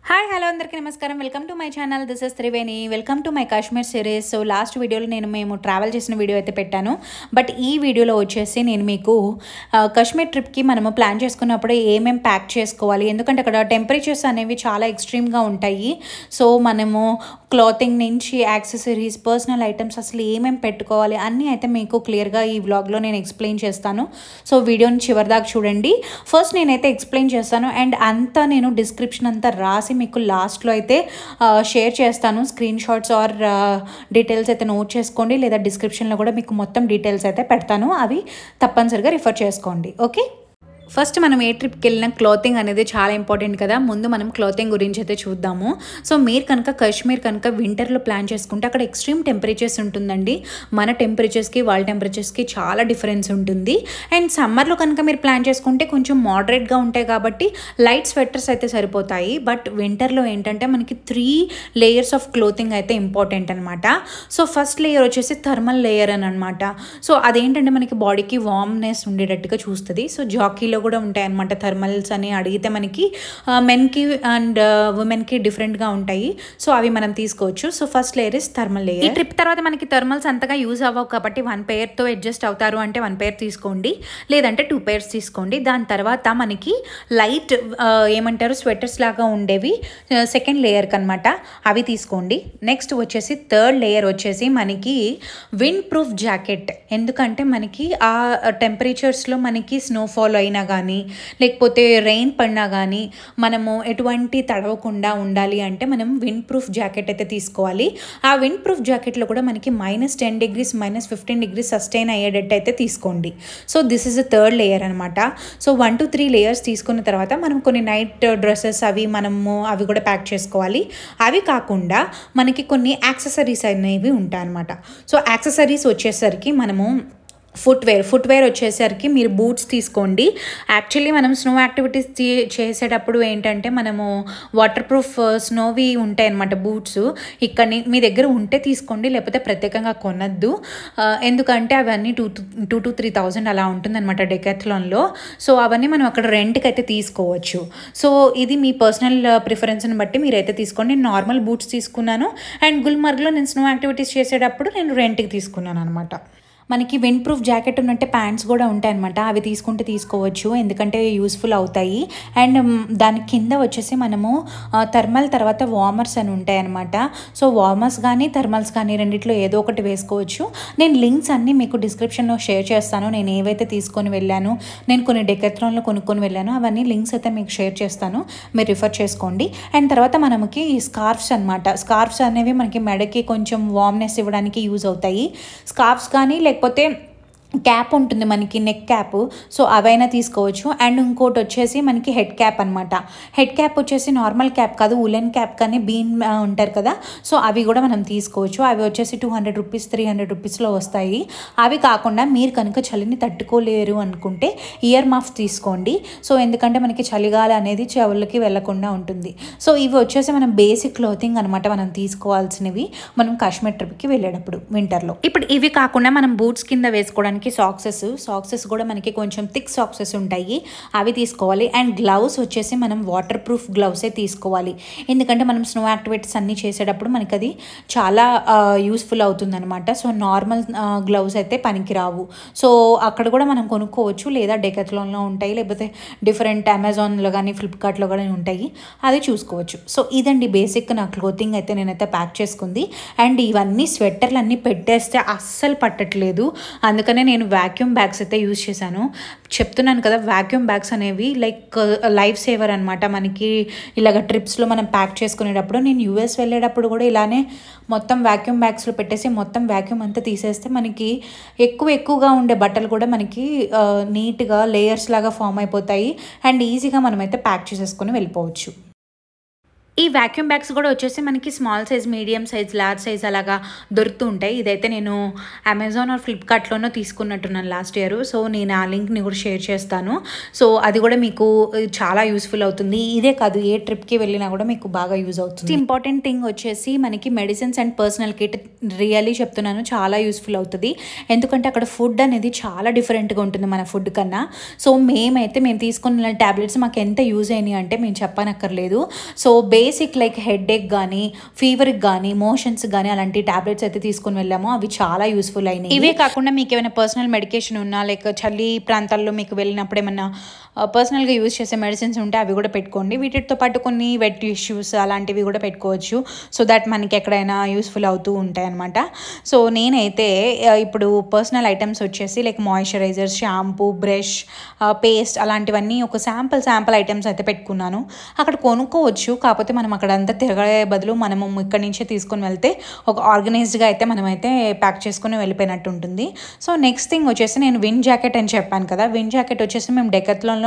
Hi hello అందరికీ నమస్కారం. Welcome to my channel. This is Triveni. Welcome to my Kashmir series. So last వీడియోలో మేము travel చేసిన వీడియో అయితే పెట్టాను. బట్ ఈ వీడియోలో వచ్చేసి నేను మీకు కాశ్మీర్ ట్రిప్కి మనము ప్లాన్ చేసుకున్నప్పుడు ఏమేమి ప్యాక్ చేసుకోవాలి, ఎందుకంటే అక్కడ టెంపరేచర్స్ అనేవి చాలా ఎక్స్ట్రీమ్గా ఉంటాయి. సో మనము క్లాతింగ్ నుంచి యాక్సెసరీస్, పర్సనల్ ఐటమ్స్ అసలు ఏమేమి పెట్టుకోవాలి అన్నీ అయితే మీకు క్లియర్గా ఈ వ్లాగ్లో నేను ఎక్స్ప్లెయిన్ చేస్తాను. సో వీడియోని చివరిదాకా చూడండి. ఫస్ట్ నేనైతే ఎక్స్ప్లెయిన్ చేస్తాను అండ్ అంతా నేను డిస్క్రిప్షన్ అంతా రాసి మీకు లాస్ట్లో అయితే షేర్ చేస్తాను. స్క్రీన్ షాట్స్ ఆర్ డీటెయిల్స్ అయితే నోట్ చేసుకోండి, లేదా డిస్క్రిప్షన్లో కూడా మీకు మొత్తం డీటెయిల్స్ అయితే పెడతాను. అవి తప్పనిసరిగా రిఫర్ చేసుకోండి. ఓకే, ఫస్ట్ మనం ఏ ట్రిప్కి వెళ్ళిన క్లాతింగ్ అనేది చాలా ఇంపార్టెంట్ కదా. ముందు మనం క్లాతింగ్ గురించి అయితే చూద్దాము. సో మీరు కనుక కాశ్మీర్ కనుక వింటర్లో ప్లాన్ చేసుకుంటే అక్కడ ఎక్స్ట్రీమ్ టెంపరేచర్స్ ఉంటుందండి. మన టెంపరేచర్స్కి వాళ్ళ టెంపరేచర్స్కి చాలా డిఫరెన్స్ ఉంటుంది. అండ్ సమ్మర్లో కనుక మీరు ప్లాన్ చేసుకుంటే కొంచెం మోడరేట్గా ఉంటాయి కాబట్టి లైట్ స్వెటర్స్ అయితే సరిపోతాయి. బట్ వింటర్లో ఏంటంటే మనకి 3 లేయర్స్ ఆఫ్ క్లోతింగ్ అయితే ఇంపార్టెంట్ అనమాట. సో ఫస్ట్ లేయర్ వచ్చేసి థర్మల్ లేయర్ అని అనమాట. సో అదేంటంటే మనకి బాడీకి వార్మ్నెస్ ఉండేటట్టుగా చూస్తుంది. సో జాకీలో కూడా ఉంటాయి అనమాట థర్మల్స్ అని. అడిగితే మనకి మెన్కి అండ్ ఉమెన్కి డిఫరెంట్గా ఉంటాయి. సో అవి మనం తీసుకోవచ్చు. So first layer is thermal layer. ఈ ట్రిప్ తర్వాత మనకి థర్మల్స్ అంతగా యూజ్ అవ్వవు కాబట్టి 1 పెయిర్తో అడ్జస్ట్ అవుతారు అంటే 1 పెయిర్ తీసుకోండి, లేదంటే 2 పెయిర్స్ తీసుకోండి. దాని తర్వాత మనకి లైట్ ఏమంటారు స్వెటర్స్ లాగా ఉండేవి సెకండ్ లేయర్కి అనమాట, అవి తీసుకోండి. నెక్స్ట్ వచ్చేసి థర్డ్ లేయర్ వచ్చేసి మనకి విండ్ ప్రూఫ్ జాకెట్. ఎందుకంటే మనకి ఆ టెంపరేచర్స్లో మనకి స్నోఫాల్ అయినా కానీ లేకపోతే రెయిన్ పడినా కానీ మనము ఎటువంటి తడవకుండా ఉండాలి అంటే మనం విండ్ ప్రూఫ్ జాకెట్ అయితే తీసుకోవాలి. ఆ విండ్ ప్రూఫ్ జాకెట్లో కూడా మనకి -10 degrees -15 degrees సస్టైన్ అయ్యేటట్టు అయితే తీసుకోండి. So this is the third layer అనమాట. సో 1 to 3 లేయర్స్ తీసుకున్న తర్వాత మనం కొన్ని నైట్ డ్రెస్సెస్ అవి కూడా ప్యాక్ చేసుకోవాలి. అవి కాకుండా మనకి కొన్ని యాక్సెసరీస్ అనేవి ఉంటాయి అనమాట. సో యాక్సెసరీస్ వచ్చేసరికి మనము ఫుట్వేర్ వచ్చేసరికి మీరు బూట్స్ తీసుకోండి. యాక్చువల్లీ మనం స్నో యాక్టివిటీస్ చేసేటప్పుడు ఏంటంటే మనము వాటర్ ప్రూఫ్ స్నోవి ఉంటాయి అన్నమాట బూట్స్. ఇక్కడ మీ దగ్గర ఉంటే తీసుకోండి, లేకపోతే ప్రత్యేకంగా కొనద్దు. ఎందుకంటే అవన్నీ 2,000 to 3,000 అలా ఉంటుందన్నమాట డెకాథ్లాన్లో. సో అవన్నీ మనం అక్కడ రెంట్కి అయితే తీసుకోవచ్చు. సో ఇది మీ పర్సనల్ ప్రిఫరెన్స్ని బట్టి మీరైతే తీసుకోండి. నేను నార్మల్ బూట్స్ తీసుకున్నాను అండ్ గుల్మర్గ్లో నేను స్నో యాక్టివిటీస్ చేసేటప్పుడు నేను రెంట్కి తీసుకున్నాను అనమాట. మనకి విండ్ ప్రూఫ్ జాకెట్ ఉన్నట్టే ప్యాంట్స్ కూడా ఉంటాయన్నమాట, అవి తీసుకుంటే తీసుకోవచ్చు, ఎందుకంటే యూస్ఫుల్ అవుతాయి. అండ్ దాని కింద వచ్చేసి మనము థర్మల్ తర్వాత వార్మర్స్ అని ఉంటాయన్నమాట. సో వార్మర్స్ కానీ థర్మల్స్ కానీ రెండిట్లో ఏదో ఒకటి వేసుకోవచ్చు. నేను లింక్స్ అన్నీ మీకు డిస్క్రిప్షన్లో షేర్ చేస్తాను. నేను ఏవైతే తీసుకొని వెళ్ళాను, నేను కొన్ని డెకాథ్లాన్లో కొనుక్కొని వెళ్ళాను, అవన్నీ లింక్స్ అయితే మీకు షేర్ చేస్తాను, మీరు రిఫర్ చేసుకోండి. అండ్ తర్వాత మనకి స్కార్ఫ్స్ అనమాట. స్కార్ఫ్స్ అనేవి మనకి మెడకి కొంచెం వార్మ్నెస్ ఇవ్వడానికి యూజ్ అవుతాయి. స్కార్ఫ్స్ కానీ లేకపోతే క్యాప్ ఉంటుంది మనకి, నెక్ క్యాప్. సో అవైనా తీసుకోవచ్చు. అండ్ ఇంకోటి వచ్చేసి మనకి హెడ్ క్యాప్ అనమాట. హెడ్ క్యాప్ వచ్చేసి నార్మల్ క్యాప్ కాదు, ఉలెన్ క్యాప్ కానీ బీన్ ఉంటారు కదా, సో అవి కూడా మనం తీసుకోవచ్చు. అవి వచ్చేసి 200 రూపీస్ 300 రూపీస్లో వస్తాయి. అవి కాకుండా మీరు కనుక చలిని తట్టుకోలేరు అనుకుంటే ఇయర్ మఫ్ తీసుకోండి. సో ఎందుకంటే మనకి చలిగాలి అనేది చెవులకి వెళ్లకుండా ఉంటుంది. సో ఇవి వచ్చేసి మనం బేసిక్ క్లోతింగ్ అనమాట, మనం తీసుకోవాల్సినవి మనం కాశ్మీర్ ట్రిప్కి వెళ్ళేటప్పుడు వింటర్లో. ఇప్పుడు ఇవి కాకుండా మనం బూట్స్ కింద వేసుకోవడానికి సాక్సెస్ కూడా మనకి కొంచెం థిక్ సాక్సెస్ ఉంటాయి, అవి తీసుకోవాలి. అండ్ గ్లౌస్ వచ్చేసి మనం వాటర్ ప్రూఫ్ గ్లౌసే తీసుకోవాలి, ఎందుకంటే మనం స్నో యాక్టివిటీస్ అన్నీ చేసేటప్పుడు మనకి అది చాలా యూస్ఫుల్ అవుతుంది అనమాట. సో నార్మల్ గ్లౌస్ అయితే పనికిరావు. సో అక్కడ కూడా మనం కొనుక్కోవచ్చు, లేదా డెకాథ్లాన్లో ఉంటాయి, లేకపోతే డిఫరెంట్ అమెజాన్లో కానీ ఫ్లిప్కార్ట్లో కానీ ఉంటాయి, అది చూసుకోవచ్చు. సో ఇదండి బేసిక్ నా క్లోతింగ్ అయితే నేనైతే ప్యాక్ చేసుకుంది. అండ్ ఇవన్నీ స్వెటర్లు అన్నీ పెట్టేస్తే అస్సలు పట్టట్లేదు, అందుకనే నేను వాక్యూమ్ బ్యాగ్స్ అయితే యూజ్ చేశాను. చెప్తున్నాను కదా, వాక్యూమ్ బ్యాగ్స్ అనేవి లైక్ లైఫ్ సేవర్ అనమాట. మనకి ఇలాగ ట్రిప్స్లో మనం ప్యాక్ చేసుకునేటప్పుడు, నేను యూఎస్ వెళ్ళేటప్పుడు కూడా ఇలానే మొత్తం వాక్యూమ్ బ్యాగ్స్లో పెట్టేసి మొత్తం వాక్యూమ్ అంతా తీసేస్తే మనకి ఎక్కువగా ఉండే బట్టలు కూడా మనకి నీట్గా లేయర్స్ లాగా ఫామ్ అయిపోతాయి అండ్ ఈజీగా మనమైతే ప్యాక్ చేసేసుకొని వెళ్ళిపోవచ్చు. ఈ వాక్యూమ్ బ్యాగ్స్ కూడా వచ్చేసి మనకి small size, medium size, large size అలాగా దొరుకుతూ ఉంటాయి. ఇదైతే నేను అమెజాన్ ఆర్ ఫ్లిప్కార్ట్లోనూ తీసుకున్నట్టున్నాను లాస్ట్ ఇయర్. సో నేను ఆ లింక్ని కూడా షేర్ చేస్తాను. సో అది కూడా మీకు చాలా యూస్ఫుల్ అవుతుంది. ఇదే కాదు, ఏ ట్రిప్కి వెళ్ళినా కూడా మీకు బాగా యూజ్ అవుతుంది. ఇంపార్టెంట్ థింగ్ వచ్చేసి మనకి medicines and personal kit. Really చెప్తున్నాను, చాలా యూస్ఫుల్ అవుతుంది. ఎందుకంటే అక్కడ ఫుడ్ అనేది చాలా డిఫరెంట్గా ఉంటుంది మన ఫుడ్ కన్నా. సో మేము తీసుకున్న ట్యాబ్లెట్స్ మాకు ఎంత యూజ్ అయినాయి అంటే మేము చెప్పనక్కర్లేదు. సో బేసిక్ లైక్ హెడేక్ కానీ, ఫీవర్కి కానీ, మోషన్స్ కానీ అలాంటి టాబ్లెట్స్ అయితే తీసుకుని వెళ్ళాము. అవి చాలా యూస్ఫుల్ అయినాయి. ఇవే కాకుండా మీకు ఏమైనా పర్సనల్ మెడికేషన్ ఉన్నా, లైక్ చలి ప్రాంతాల్లో మీకు వెళ్ళినప్పుడు ఏమన్నా పర్సనల్గా యూజ్ చేసే మెడిసిన్స్ ఉంటే అవి కూడా పెట్టుకోండి. వీటితో పాటు కొన్ని వెట్ టిష్యూస్ అలాంటివి కూడా పెట్టుకోవచ్చు. సో దట్ మనకి ఎక్కడైనా యూస్ఫుల్ అవుతూ ఉంటాయి అనమాట. సో నేనైతే ఇప్పుడు పర్సనల్ ఐటమ్స్ వచ్చేసి like moisturiser, shampoo, brush, paste అలాంటివన్నీ ఒక శాంపుల్ ఐటమ్స్ అయితే పెట్టుకున్నాను. అక్కడ కొనుక్కోవచ్చు, కాకపోతే మనం అక్కడ అంతా తిరగడే బదులు మనము ఇక్కడి నుంచే తీసుకొని వెళ్తే ఒక ఆర్గనైజ్డ్గా అయితే మనమైతే ప్యాక్ చేసుకుని వెళ్ళిపోయినట్టు ఉంటుంది. సో నెక్స్ట్ థింగ్ వచ్చేసి నేను విండ్ జాకెట్ అని చెప్పాను కదా, విండ్ జాకెట్ వచ్చేసి మేము డెకాథ్లాన్లో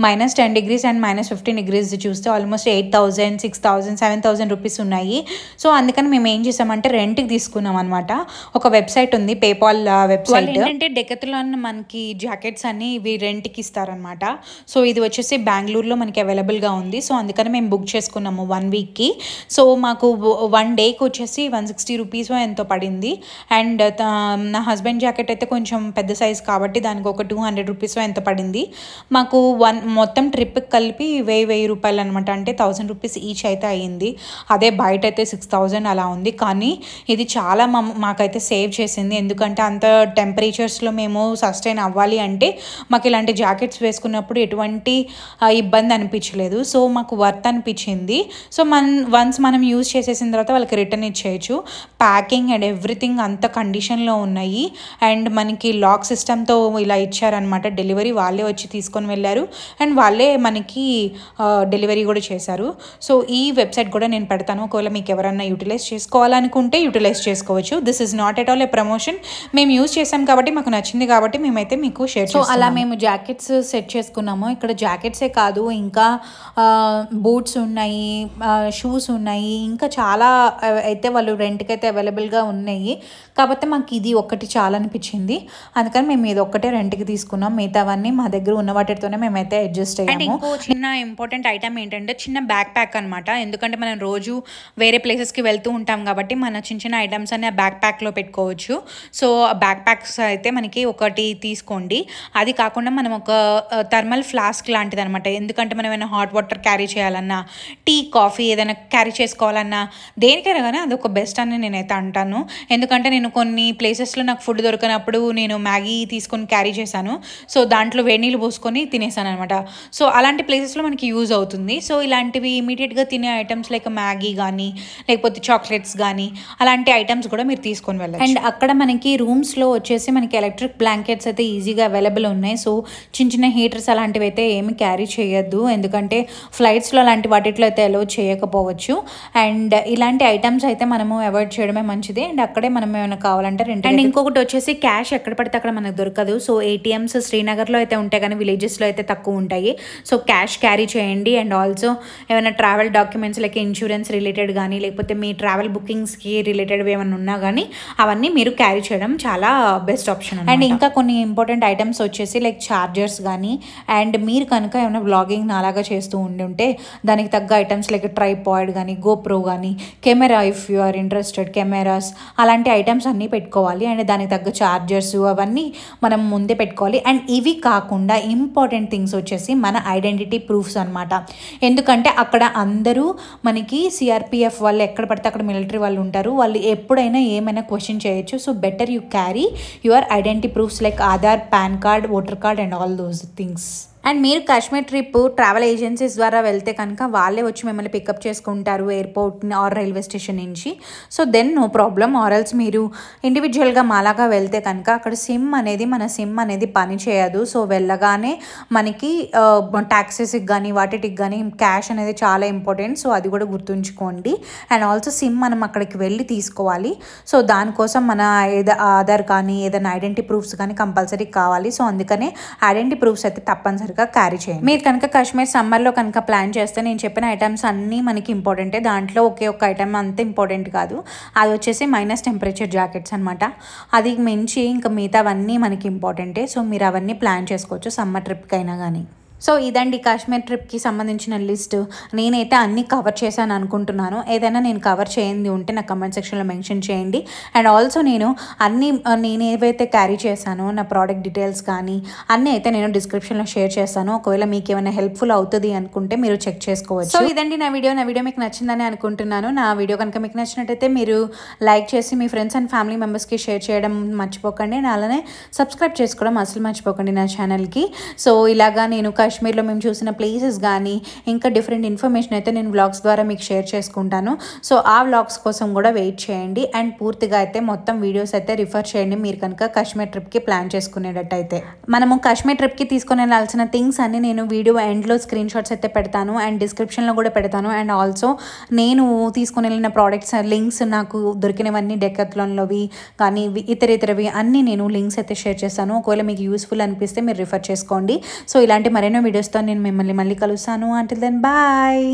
-10 degrees అండ్ -15 degrees చూస్తే ఆల్మోస్ట్ 8,000, 6,000, 7,000 రూపీస్ ఉన్నాయి. సో అందుకని మేము ఏం చేసామంటే రెంట్కి తీసుకున్నాం అనమాట. ఒక వెబ్సైట్ ఉంది, పేపాల్ వెబ్సైట్. ఏంటంటే డెకాథ్లాన్ మనకి జాకెట్స్ అన్ని ఇవి రెంట్కి ఇస్తారనమాట. సో ఇది వచ్చేసి బెంగళూరులో మనకి అవైలబుల్గా ఉంది. సో అందుకని మేము బుక్ చేసుకున్నాము 1 weekకి. సో మాకు 1 dayకి వచ్చేసి 160 రూపీస్ ఎంతో పడింది. అండ్ నా హస్బెండ్ జాకెట్ అయితే కొంచెం పెద్ద సైజ్ కాబట్టి దానికి ఒక 200 రూపీస్ ఎంతో పడింది. మాకు మొత్తం ట్రిప్కి కలిపి 1000 రూపాయలు అనమాట. అంటే 1000 రూపీస్ ఈచ్ అయితే అయ్యింది. అదే బయట అయితే 6000 అలా ఉంది. కానీ ఇది చాలా మాకైతే సేవ్ చేసింది. ఎందుకంటే అంత టెంపరేచర్స్లో మేము సస్టైన్ అవ్వాలి అంటే మాకు ఇలాంటి జాకెట్స్ వేసుకున్నప్పుడు ఎటువంటి ఇబ్బంది అనిపించలేదు. సో మాకు వర్త్ అనిపించింది. సో వన్స్ మనం యూజ్ చేసేసిన తర్వాత వాళ్ళకి రిటర్న్ ఇచ్చేయచ్చు. ప్యాకింగ్ అండ్ ఎవ్రీథింగ్ అంత కండిషన్లో ఉన్నాయి. అండ్ మనకి లాక్ సిస్టమ్తో ఇలా ఇచ్చారనమాట. డెలివరీ వాళ్ళే వచ్చి తీసుకొని వెళ్ళారు అండ్ వాళ్ళే మనకి డెలివరీ కూడా చేశారు. సో ఈ వెబ్సైట్ కూడా నేను పెడతాను. ఒకవేళ మీకు ఎవరన్నా యూటిలైజ్ చేసుకోవాలనుకుంటే యూటిలైజ్ చేసుకోవచ్చు. This is not at all A promotion. మేము యూజ్ చేసాం కాబట్టి మాకు నచ్చింది కాబట్టి మేమైతే మీకు షేర్ చేస్తాము. సో అలా మేము జాకెట్స్ సెట్ చేసుకున్నాము. ఇక్కడ జాకెట్సే కాదు, ఇంకా బూట్స్ ఉన్నాయి, షూస్ ఉన్నాయి, ఇంకా చాలా అయితే వాళ్ళు రెంట్కి అయితే అవైలబుల్గా ఉన్నాయి. కాకపోతే మాకు ఇది ఒక్కటి చాలా అనిపించింది. అందుకని మేము ఇది ఒక్కటే రెంట్కి తీసుకున్నాం. మిగతావన్నీ మా దగ్గర ఉన్న వాటితోనే మేమైతే అడ్జస్ట్ అయ్యాము. అండ్ ఇంకో చిన్న ఇంపార్టెంట్ ఐటమ్ ఏంటంటే చిన్న బ్యాక్ ప్యాక్ అనమాట. ఎందుకంటే మనం రోజు వేరే ప్లేసెస్కి వెళ్తూ ఉంటాం కాబట్టి మన చిన్న ఐటమ్స్ అన్ని ఆ బ్యాక్ ప్యాక్లో పెట్టుకోవచ్చు. సో బ్యాక్ ప్యాక్స్ అయితే మనకి ఒకటి తీసుకోండి. అది కాకుండా మనం ఒక థర్మల్ ఫ్లాస్క్ లాంటిది అనమాట. ఎందుకంటే మనం ఏమైనా హాట్ వాటర్ క్యారీ చేయాలన్నా, టీ, కాఫీ ఏదైనా క్యారీ చేసుకోవాలన్నా, దేనికైనా కానీ అది ఒక బెస్ట్ అని నేనైతే అంటాను. ఎందుకంటే నేను కొన్ని ప్లేసెస్లో నాకు ఫుడ్ దొరికినప్పుడు నేను మ్యాగీ తీసుకొని క్యారీ చేశాను. సో దాంట్లో వేడి నీళ్ళు పోసుకొని తినేసాను అనమాట. సో అలాంటి ప్లేసెస్లో మనకి యూజ్ అవుతుంది. సో ఇలాంటివి ఇమీడియట్గా తినే ఐటమ్స్ లైక్ మ్యాగీ కానీ లేకపోతే చాక్లెట్స్ కానీ అలాంటి ఐటమ్స్ కూడా మీరు తీసుకొని వెళ్ళండి. అండ్ అక్కడ మనకి రూమ్స్లో వచ్చేసి మనకి ఎలక్ట్రిక్ బ్లాంకెట్స్ అయితే ఈజీగా అవైలబుల్ ఉన్నాయి. సో చిన్న హీటర్స్ అలాంటివి అయితే ఏమి క్యారీ చేయొద్దు. ఎందుకంటే ఫ్లైట్స్లో అలాంటి వాటిలో అయితే అలౌ చేయకపోవచ్చు. అండ్ ఇలాంటి ఐటమ్స్ అయితే మనము అవాయిడ్ చేయడమే మంచిది. అండ్ అక్కడే మనం ఏమైనా కావాలంటే రెంట్. అండ్ ఇంకొకటి వచ్చేసి క్యాష్ ఎక్కడ పడితే అక్కడ మనకు దొరకదు. సో ఏటీఎమ్స్ శ్రీనగర్లో అయితే ఉంటాయి కానీ విలేజెస్లో అయితే తక్కువ ఉంటాయి. సో క్యాష్ క్యారీ చేయండి. అండ్ ఆల్సో ఏమైనా travel documents like insurance related కానీ లేకపోతే మీ ట్రావెల్ బుకింగ్స్కి రిలేటెడ్ ఏమైనా ఉన్నా కానీ అవన్నీ మీరు క్యారీ చేయడం చాలా బెస్ట్ ఆప్షన్. అండ్ ఇంకా కొన్ని ఇంపార్టెంట్ ఐటమ్స్ వచ్చేసి లైక్ ఛార్జర్స్ కానీ, అండ్ మీరు కనుక ఏమైనా వ్లాగింగ్ అలాగా చేస్తూ ఉంటే దానికి తగ్గ ఐటమ్స్ లైక్ ట్రైపాడ్ కానీ, గోప్రో కానీ, camera if you are interested, cameras అలాంటి ఐటమ్స్ అన్నీ పెట్టుకోవాలి. అండ్ దానికి తగ్గ ఛార్జర్స్ అవన్నీ మనం ముందే పెట్టుకోవాలి. అండ్ ఇవి కాకుండా ఇంపార్టెంట్ థింగ్స్ వచ్చేసి మన ఐడెంటిటీ ప్రూఫ్స్ అనమాట. ఎందుకంటే అక్కడ అందరూ మనకి సిఆర్పిఎఫ్ వాళ్ళు ఎక్కడ పడితే అక్కడ మిలిటరీ వాళ్ళు ఉంటారు. వాళ్ళు ఎప్పుడైనా ఏమైనా క్వశ్చన్ చేయొచ్చు. So better you carry your identity proofs like Aadhaar, pan card, voter card and all those things. And మీరు కాశ్మీర్ ట్రిప్ ట్రావెల్ ఏజెన్సీస్ ద్వారా వెళ్తే కనుక వాళ్ళే వచ్చి మిమ్మల్ని పికప్ చేసుకుంటారు ఎయిర్పోర్ట్ ఆర్ రైల్వే స్టేషన్ నుంచి. So then no problem. Or else మీరు ఇండివిజువల్గా మాలాగా వెళ్తే కనుక అక్కడ మన సిమ్ అనేది పని చేయదు. సో వెళ్ళగానే మనకి ట్యాక్సెస్కి కానీ వాటికి కానీ క్యాష్ అనేది చాలా ఇంపార్టెంట్. సో అది కూడా గుర్తుంచుకోండి. అండ్ ఆల్సో సిమ్ మనం అక్కడికి వెళ్ళి తీసుకోవాలి. సో దానికోసం మన ఆధార్ కానీ ఏదైనా ఐడెంటిటీ ప్రూఫ్స్ కానీ కంపల్సరీ కావాలి. సో అందుకనే ఐడెంటిటీ ప్రూఫ్స్ అయితే తప్పనిసరిగా క్యారీ చేయండి. మీరు కనుక కాశ్మీర్ సమ్మర్లో కనుక ప్లాన్ చేస్తే నేను చెప్పిన ఐటమ్స్ అన్నీ మనకి ఇంపార్టెంటే. దాంట్లో ఒకే ఒక్క ఐటమ్ అంత ఇంపార్టెంట్ కాదు. అది వచ్చేసి మైనస్ టెంపరేచర్ జాకెట్స్ అనమాట. అది మించి ఇంకా మిగతావన్నీ మనకి ఇంపార్టెంటే. సో మీరు అవన్నీ ప్లాన్ చేసుకోవచ్చు సమ్మర్ ట్రిప్కి అయినా కానీ. సో ఇదండి కాశ్మీర్ ట్రిప్కి సంబంధించిన లిస్ట్. నేనైతే అన్నీ కవర్ చేశాను అనుకుంటున్నాను. ఏదైనా నేను కవర్ చేయండి ఉంటే నా కమెంట్ సెక్షన్లో మెన్షన్ చేయండి. అండ్ ఆల్సో నేను నేను ఏవైతే క్యారీ చేశానో నా ప్రోడక్ట్ డీటెయిల్స్ కానీ అన్నీ అయితే నేను డిస్క్రిప్షన్లో షేర్ చేస్తాను. ఒకవేళ మీకు ఏమైనా హెల్ప్ఫుల్ అవుతుంది అనుకుంటే మీరు చెక్ చేసుకోవచ్చు. సో ఇదండి నా వీడియో మీకు నచ్చిందని అనుకుంటున్నాను. నా వీడియో కనుక మీకు నచ్చినట్టయితే మీరు లైక్ చేసి మీ ఫ్రెండ్స్ అండ్ ఫ్యామిలీ మెంబర్స్కి షేర్ చేయడం మర్చిపోకండి. అలానే సబ్స్క్రైబ్ చేసుకోవడం అసలు మర్చిపోకండి నా ఛానల్కి. సో ఇలాగా నేను కాశ్మీర్లో మేము చూసిన ప్లేసెస్ కానీ ఇంకా డిఫరెంట్ ఇన్ఫర్మేషన్ అయితే నేను వ్లాగ్స్ ద్వారా మీకు షేర్ చేసుకుంటాను. సో ఆ వ్లాగ్స్ కోసం కూడా వెయిట్ చేయండి. అండ్ పూర్తిగా అయితే మొత్తం వీడియోస్ అయితే రిఫర్ చేయండి మీరు కనుక కాశ్మీర్ ట్రిప్కి ప్లాన్ చేసుకునేటట్టయితే. మనము కాశ్మీర్ ట్రిప్కి తీసుకొని వెళ్ళాల్సిన థింగ్స్ అన్ని నేను వీడియో ఎండ్లో స్క్రీన్ షాట్స్ అయితే పెడతాను అండ్ డిస్క్రిప్షన్లో కూడా పెడతాను. అండ్ ఆల్సో నేను తీసుకొని వెళ్ళిన ప్రోడక్ట్స్ లింక్స్ నాకు దొరికినవన్నీ డెకాథ్లాన్లోవి కానీ ఇతరవి అన్నీ నేను లింక్స్ అయితే షేర్ చేస్తాను. ఒకవేళ మీకు యూస్ఫుల్ అనిపిస్తే మీరు రిఫర్ చేసుకోండి. సో ఇలాంటి మరెన్నో వీడియోస్తో నేను మిమ్మల్ని మళ్ళీ కలుస్తాను. Until then bye.